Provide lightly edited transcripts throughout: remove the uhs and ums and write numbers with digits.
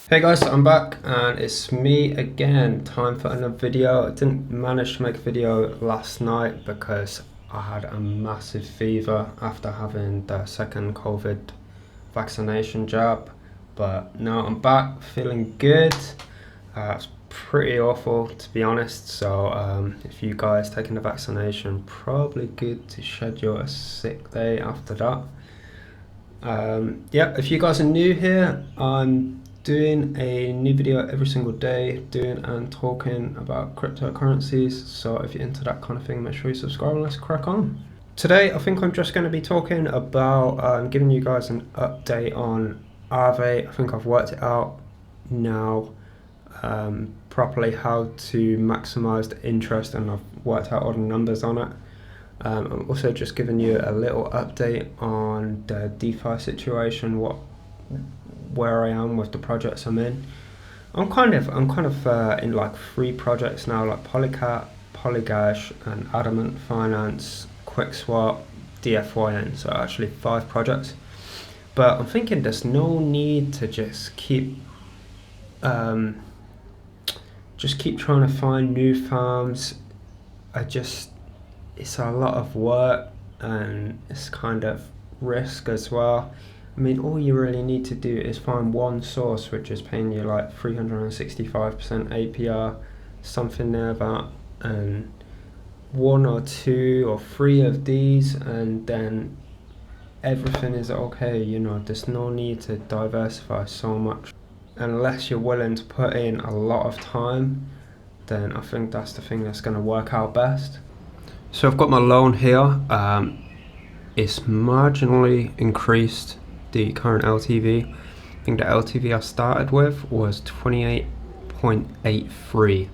Hey guys, I'm back and it's me again. Time for another video. I didn't manage to make a video last night because I had a massive fever after having the second COVID vaccination jab, but now I'm back feeling good. It's pretty awful to be honest, so if you guys taking the vaccination, probably good to schedule a sick day after that. Yeah, if you guys are new here, I'm doing a new video every single day, doing and talking about cryptocurrencies. So if you're into that kind of thing, make sure you subscribe and let's crack on. Today, I think I'm just going to be talking about giving you guys an update on AAVE. I think I've worked it out now properly how to maximize the interest, and I've worked out all the numbers on it. I'm also just giving you a little update on the DeFi situation, where I am with the projects I'm in. I'm kind of in like 3 projects now, like Polycat, Polygon, and Adamant Finance, quickswap, DFYN. So actually 5 projects. But I'm thinking there's no need to just keep trying to find new farms. It's a lot of work and it's kind of risk as well. I mean, all you really need to do is find one source which is paying you like 365% APR, something near that, and 1 or 2 or 3 of these, and then everything is okay. You know, there's no need to diversify so much unless you're willing to put in a lot of time. Then I think that's the thing that's going to work out best. So I've got my loan here. It's marginally increased the current LTV. I think the LTV I started with was 28.83,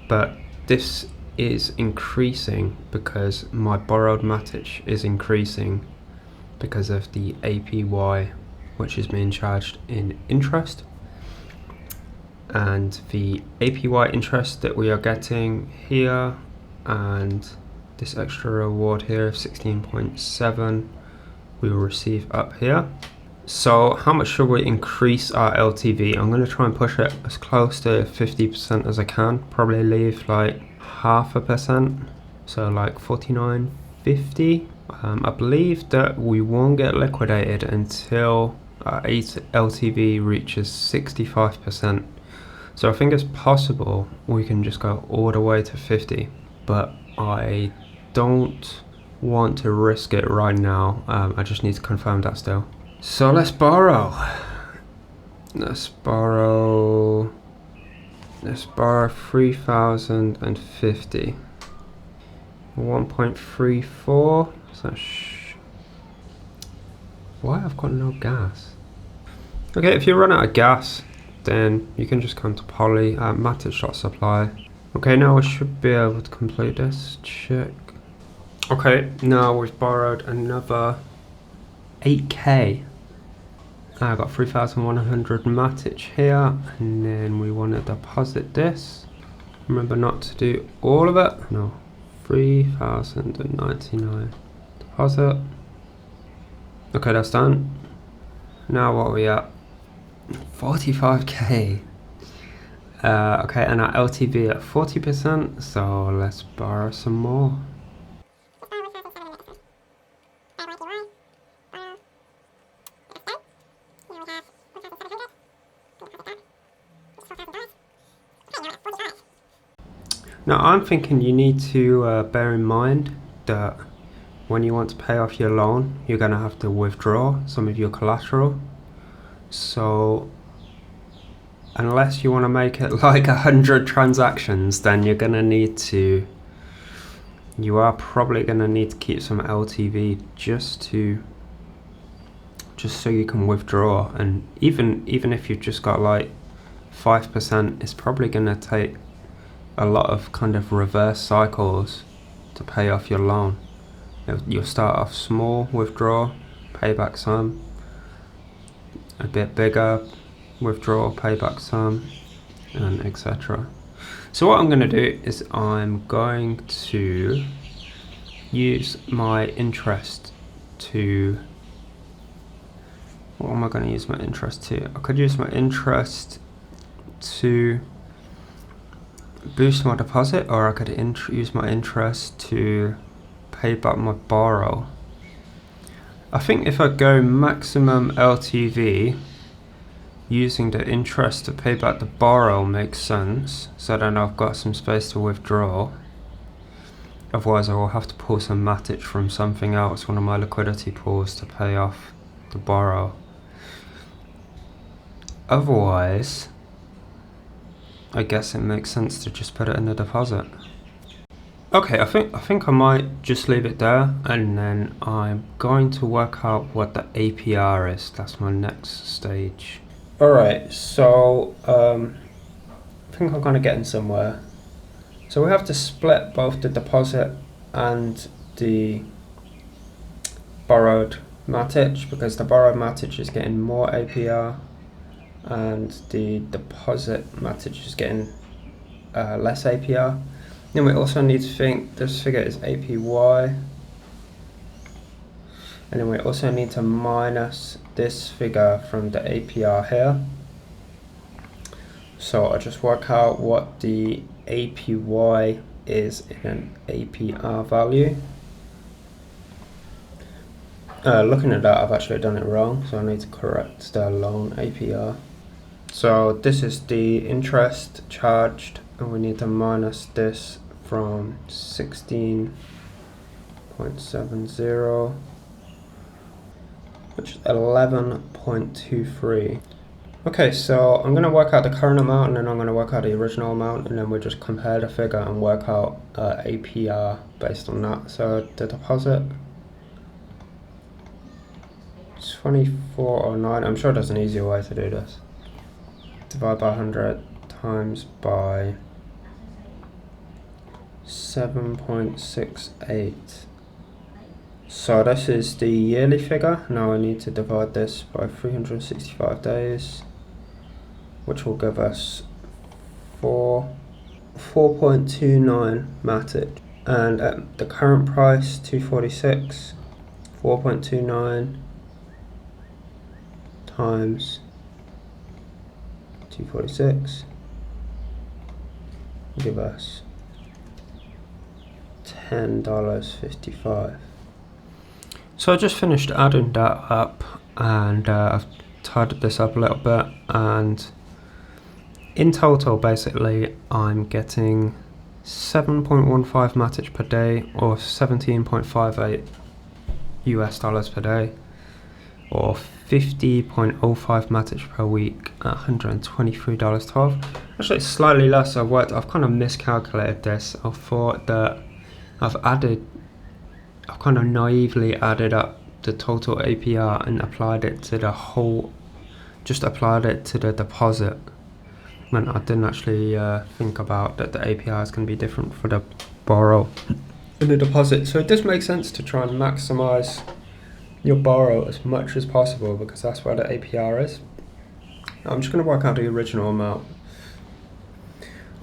but this is increasing because my borrowed Matic is increasing because of the APY, which is being charged in interest. And the APY interest that we are getting here and this extra reward here of 16.7 we will receive up here. So how much should we increase our LTV? I'm going to try and push it as close to 50% as I can. Probably leave like 0.5%, so like 49.50. I believe that we won't get liquidated until our LTV reaches 65%. So I think it's possible we can just go all the way to 50, but I don't want to risk it right now. I just need to confirm that still. So let's borrow 3,050. 1.34. So why I've got no gas? Okay, if you run out of gas, then you can just come to Poly, Matic.supply. Okay, now we should be able to complete this. Check. Okay, now we've borrowed another 8k. I got 3,100 Matic here, and then we want to deposit this. Remember not to do all of it. No, 3,099 deposit. Okay, that's done. Now what are we at? 45k. Okay, and our LTV at 40%, so let's borrow some more. Now I'm thinking you need to bear in mind that when you want to pay off your loan, you're going to have to withdraw some of your collateral. So unless you want to make it like 100 transactions, then you are probably going to need to keep some LTV just so you can withdraw. And even if you've just got like 5%, it's probably going to take a lot of kind of reverse cycles to pay off your loan. You'll start off small, withdraw, pay back some, a bit bigger, withdraw, pay back some, and etc. So what I'm going to do is I'm going to use my interest to What am I going to use my interest to? I could use my interest to boost my deposit, or I could use my interest to pay back my borrow. I think if I go maximum LTV, using the interest to pay back the borrow makes sense, so then I've got some space to withdraw. Otherwise I will have to pull some Matic from something else, one of my liquidity pools, to pay off the borrow. Otherwise, I guess it makes sense to just put it in the deposit. Okay, I think I might just leave it there, and then I'm going to work out what the APR is. That's my next stage. Alright, so I think I'm kind of getting somewhere. So we have to split both the deposit and the borrowed Matic, because the borrowed Matic is getting more APR and the deposit Matic is getting less APR. Then we also need to think this figure is APY, and then we also need to minus this figure from the APR here. So I'll just work out what the APY is in an APR value. Looking at that, I've actually done it wrong, so I need to correct the loan APR. So this is the interest charged, and we need to minus this from 16.70, which is 11.23. Okay, so I'm going to work out the current amount, and then I'm going to work out the original amount, and then we just compare the figure and work out APR based on that. So the deposit, 2409. I'm sure there's an easier way to do this. Divide by 100 times by 7.68. So this is the yearly figure. Now I need to divide this by 365 days, which will give us 4.29 Matic. And at the current price, 246, 4.29 times 246 will give us $10.55. So I just finished adding that up, and I've tidied this up a little bit, and in total basically I'm getting 7.15 Matic per day, or 17.58 US dollars per day, or 50.05 Matic per week at $123.12. Actually it's slightly less. I've kind of miscalculated this. I thought that I've kind of naively added up the total APR and applied it to the deposit, when I didn't actually think about that the APR is going to be different for the borrow and the deposit. So it does make sense to try and maximize your borrow as much as possible, because that's where the APR is. I'm just going to work out the original amount.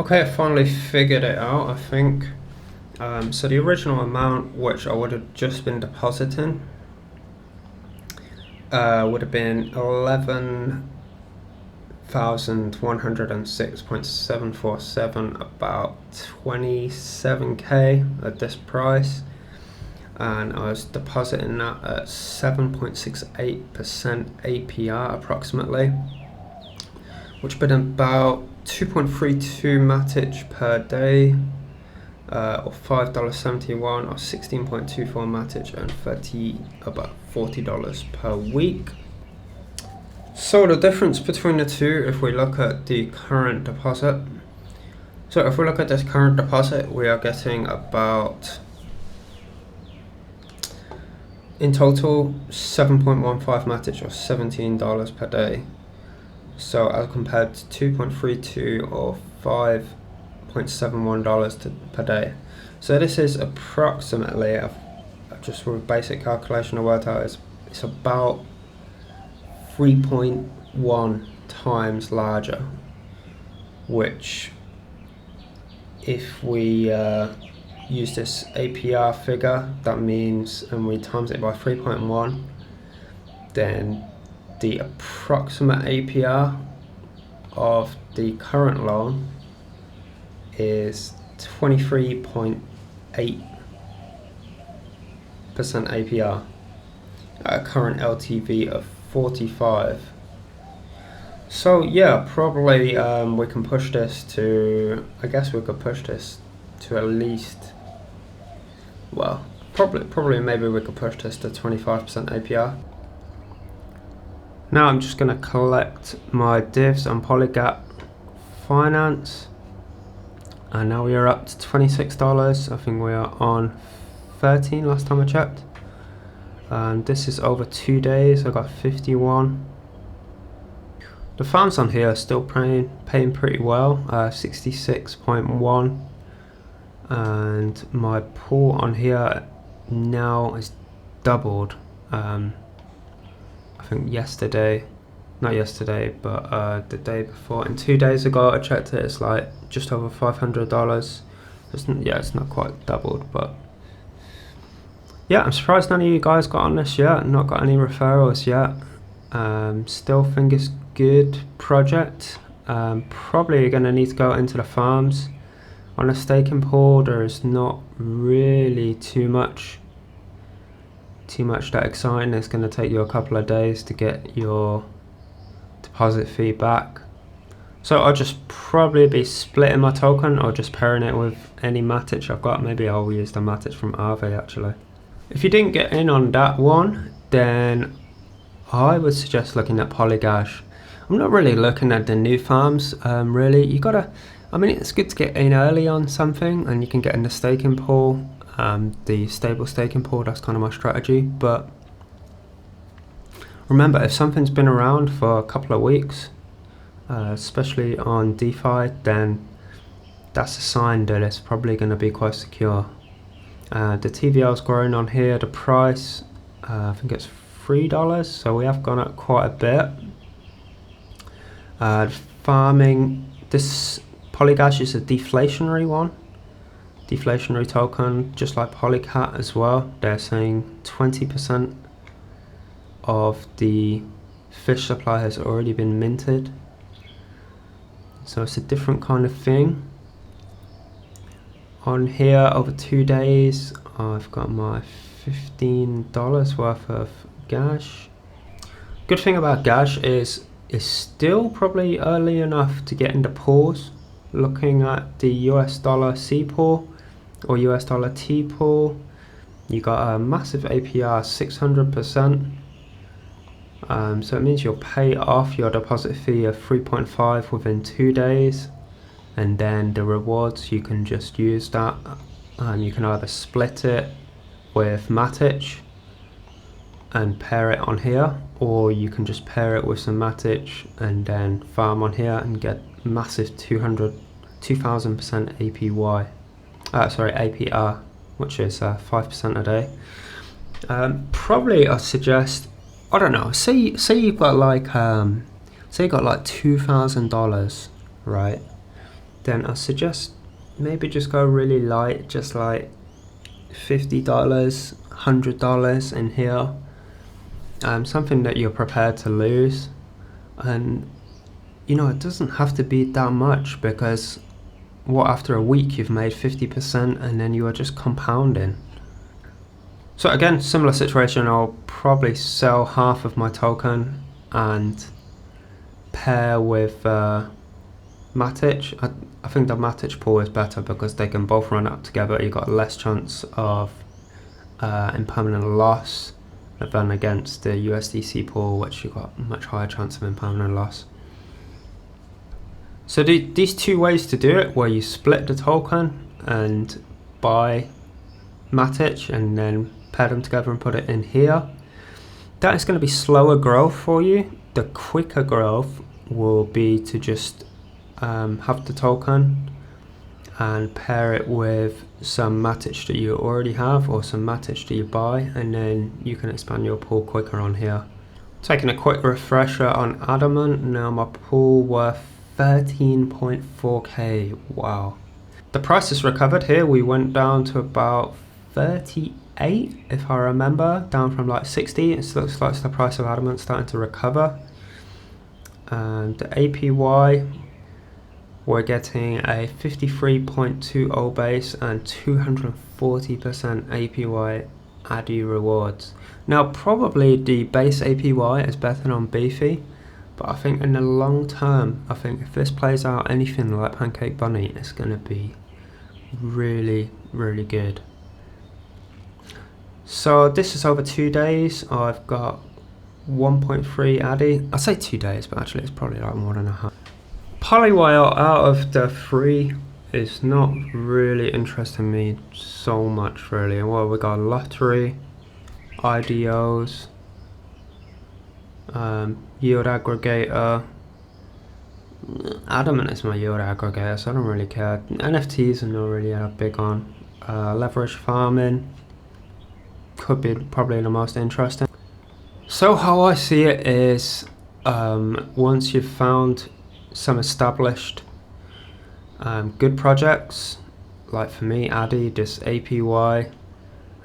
Okay, I finally figured it out, I think. So the original amount, which I would have just been depositing, would have been 11,106.747, about 27k at this price, and I was depositing that at 7.68% APR approximately, which would have been about 2.32 Matic per day, or $5.71, or 16.24 Matic, and about $40 per week. So the difference between the two, if we look at the current deposit, so if we look at this current deposit, we are getting about, in total, 7.15 Matic, or $17 per day. So as compared to 2.32 or $5.71 per day. So this is approximately, just with basic calculation I worked out, it's about 3.1 times larger, which if we use this APR figure, that means, and we times it by 3.1, then the approximate APR of the current loan is 23.8% APR at a current LTV of 45. So yeah, probably we can push this to, I guess we could push this to at least, well, probably maybe we could push this to 25% APR. Now I'm just going to collect my divs on Polycat Finance, and now we are up to $26. I think we are on 13 last time I checked, and this is over 2 days. I got 51. The farms on here are still paying pretty well, 66.1, and my pool on here now is doubled. I think not yesterday, but the day before, and 2 days ago I checked it, it's like just over $500. Yeah, it's not quite doubled, but yeah, I'm surprised none of you guys got on this yet, not got any referrals yet. Still think it's good project. Probably going to need to go into the farms. On a staking pool there is not really too much that exciting. It's going to take you a couple of days to get your deposit fee back, so I'll just probably be splitting my token or just pairing it with any Matic I've got. Maybe I'll use the Matic from AAVE actually. If you didn't get in on that one, then I would suggest looking at Polygon. I'm not really looking at the new farms, really. You gotta, I mean, it's good to get in early on something, and you can get in the staking pool, the stable staking pool. That's kind of my strategy. But remember, if something's been around for a couple of weeks, especially on DeFi, then that's a sign that it's probably going to be quite secure. The TVL is growing on here. The price, I think it's $3, so we have gone up quite a bit. Farming, this Polygon is a deflationary one, deflationary token, just like Polycat as well. They're saying 20% of the fish supply has already been minted, so it's a different kind of thing. On here over 2 days I've got my $15 worth of gas. Good thing about gas is it's still probably early enough to get into pools. Looking at the US dollar C pool or US dollar T pool, you got a massive APR, 600%. So it means you'll pay off your deposit fee of 3.5 within 2 days, and then the rewards, you can just use that, and you can either split it with Matic and pair it on here, or you can just pair it with some Matic and then farm on here and get massive 2000% APR, which is 5% a day. Probably I suggest, I don't know, say you've got like say you got like $2,000, right? Then I suggest maybe just go really light, just like $50, $100 in here. Something that you're prepared to lose, and you know, it doesn't have to be that much, because what, after a week you've made 50%, and then you are just compounding. So again, similar situation, I'll probably sell half of my token and pair with Matic. I think the Matic pool is better because they can both run up together. You got less chance of impermanent loss than against the USDC pool, which you got much higher chance of impermanent loss. So these two ways to do it, where you split the token and buy Matic and then pair them together and put it in here, that is going to be slower growth for you. The quicker growth will be to just have the token and pair it with some Matic that you already have, or some Matic that you buy, and then you can expand your pool quicker on here. Taking a quick refresher on Adamant, now my pool worth 13.4k. Wow. The price has recovered here. We went down to about 38 if I remember, down from like 60. It looks like the price of adamant starting to recover. And the APY, we're getting a 53.20 base and 240% APY ADI rewards. Now probably the base APY is better than on Beefy, but I think in the long term, I think if this plays out anything like Pancake Bunny, it's going to be really, really good. So this is over 2 days. I've got 1.3 ADI. I say 2 days, but actually it's probably like more than a half. Polywire out of the 3 is not really interesting me so much really. Well, we got lottery, IDOs, yield aggregator. Adamant is my yield aggregator, so I don't really care. NFTs are not really big on. Leverage farming could be probably the most interesting. So how I see it is, once you've found some established good projects, like for me ADI, this APY,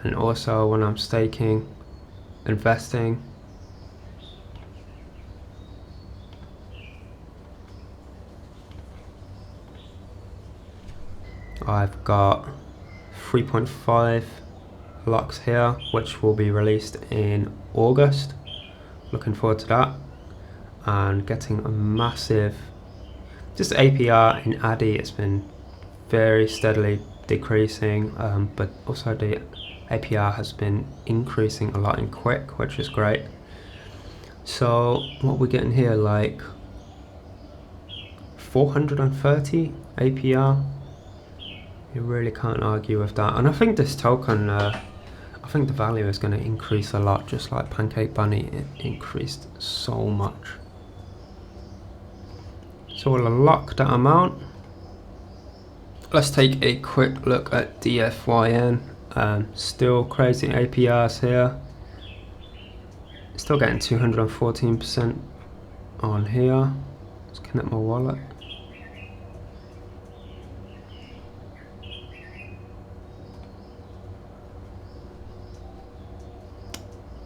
and also when I'm staking, investing, I've got 3.5 locks here, which will be released in August. Looking forward to that, and getting a massive, just APR in ADI, it's been very steadily decreasing, but also the APR has been increasing a lot in Quick, which is great. So what we're getting here, like 430 APR. You really can't argue with that. And I think this token, I think the value is going to increase a lot, just like Pancake Bunny, it increased so much. So we'll lock that amount. Let's take a quick look at DFYN. Still crazy APRs here. Still getting 214% on here. Let's connect my wallet.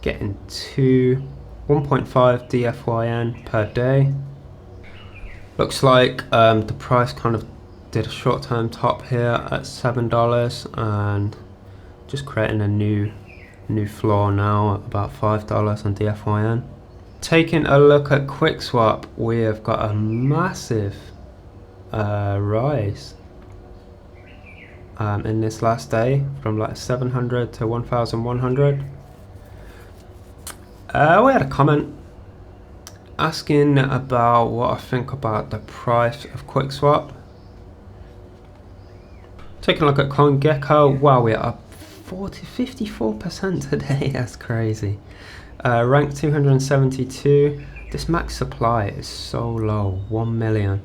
Getting to 1.5 DFYN per day. Looks like the price kind of did a short-term top here at $7 and just creating a new floor now at about $5 on DFYN. Taking a look at quickswap, we have got a massive rise in this last day from like 700 to 1,100. We had a comment asking about what I think about the price of quickswap. Taking a look at CoinGecko, wow, we're up 54% today, that's crazy. Rank 272, this max supply is so low, 1 million.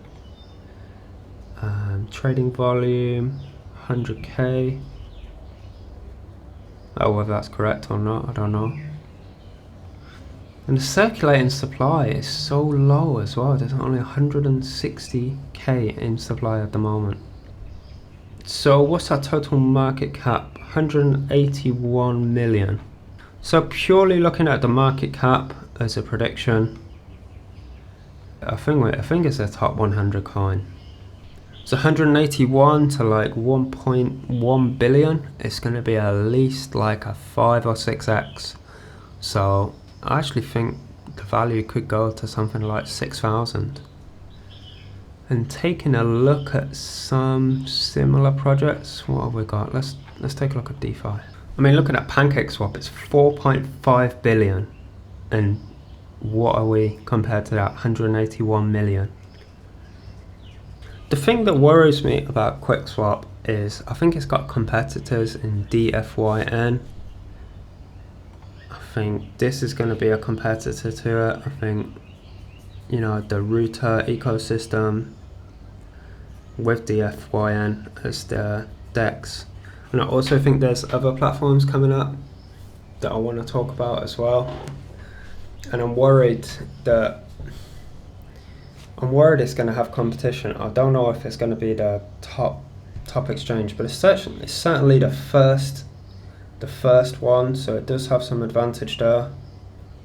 Trading volume, 100k. Oh, whether that's correct or not, I don't know. And the circulating supply is so low as well. There's only 160k in supply at the moment. So what's our total market cap? 181 million. So purely looking at the market cap as a prediction, I think it's a top 100 coin. So 181 to like 1.1 billion. It's going to be at least like a 5 or 6x. So I actually think the value could go to something like 6,000. And taking a look at some similar projects, what have we got? Let's take a look at DeFi. I mean, looking at PancakeSwap, it's 4.5 billion, and what are we compared to that? 181 million. The thing that worries me about QuickSwap is I think it's got competitors in DFYN. I think this is going to be a competitor to it. I think, you know, the router ecosystem with DFYN as the DEX. And I also think there's other platforms coming up that I want to talk about as well. And I'm worried it's going to have competition. I don't know if it's going to be the top exchange, but it's certainly the first the first one, so it does have some advantage there.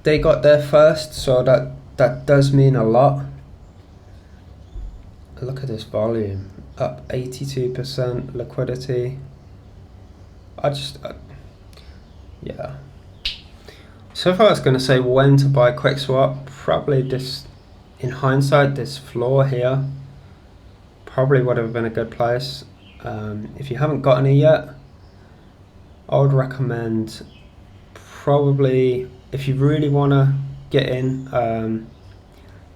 They got there first, so that does mean a lot. Look at this volume, up 82% liquidity. Yeah. So if I was going to say when to buy quickswap, probably this, in hindsight, this floor here probably would have been a good place. If you haven't got any yet, I would recommend probably, if you really want to get in,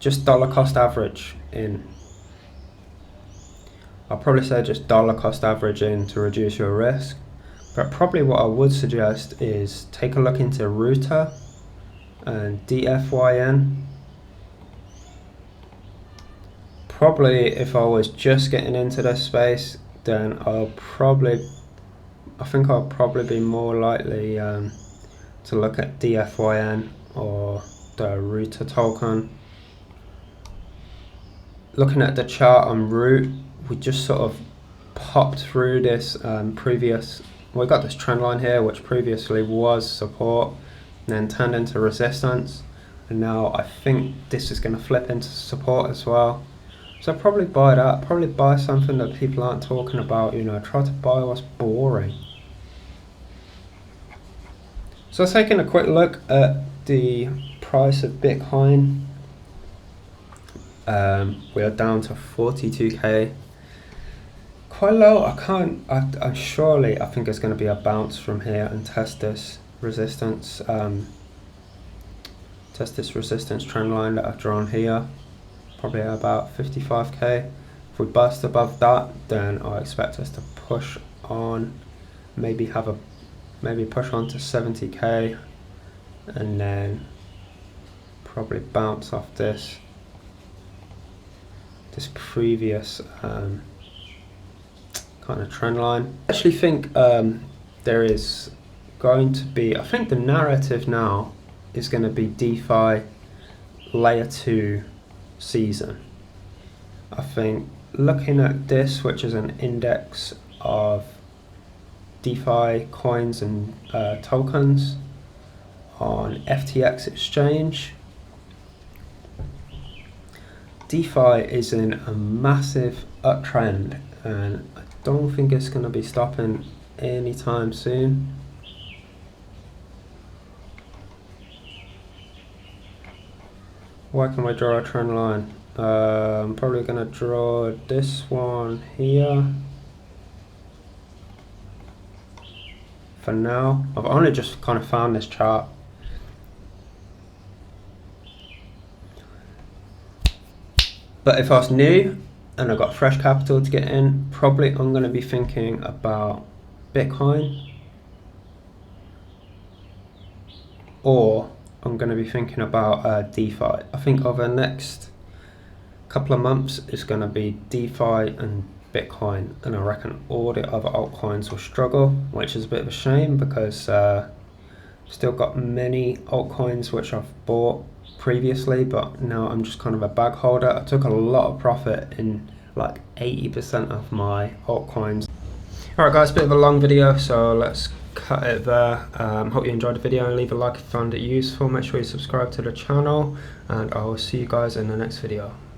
just dollar cost average in. I'll probably say just dollar cost average in to reduce your risk. But probably what I would suggest is take a look into Router and DFYN. Probably if I was just getting into this space, then I think I'll probably be more likely to look at DFYN or the Router token. Looking at the chart on Root, we just sort of popped through this we got this trend line here, which previously was support, and then turned into resistance, and now I think this is going to flip into support as well. So probably buy that, probably buy something that people aren't talking about, you know, try to buy what's boring. So taking a quick look at the price of Bitcoin, we are down to 42k. Quite low. I think it's going to be a bounce from here and test this resistance trend line that I've drawn here, probably about 55k. If we bust above that, then I expect us to push on, maybe push on to 70k, and then probably bounce off this previous kind of trend line. I actually think there is going to be, I think the narrative now is going to be DeFi layer 2 season. I think looking at this, which is an index of DeFi coins and tokens on FTX Exchange, DeFi is in a massive uptrend, and I don't think it's going to be stopping anytime soon. Where can we draw a trend line? I'm probably going to draw this one here for now. I've only just kind of found this chart. But if I was new and I got fresh capital to get in, probably I'm going to be thinking about Bitcoin, or I'm going to be thinking about DeFi. I think over the next couple of months it's going to be DeFi and Bitcoin, and I reckon all the other altcoins will struggle, which is a bit of a shame because still got many altcoins which I've bought previously, but now I'm just kind of a bag holder. I took a lot of profit in like 80% of my altcoins. Alright guys, bit of a long video, so let's cut it there. Hope you enjoyed the video, and leave a like if you found it useful. Make sure you subscribe to the channel, and I will see you guys in the next video.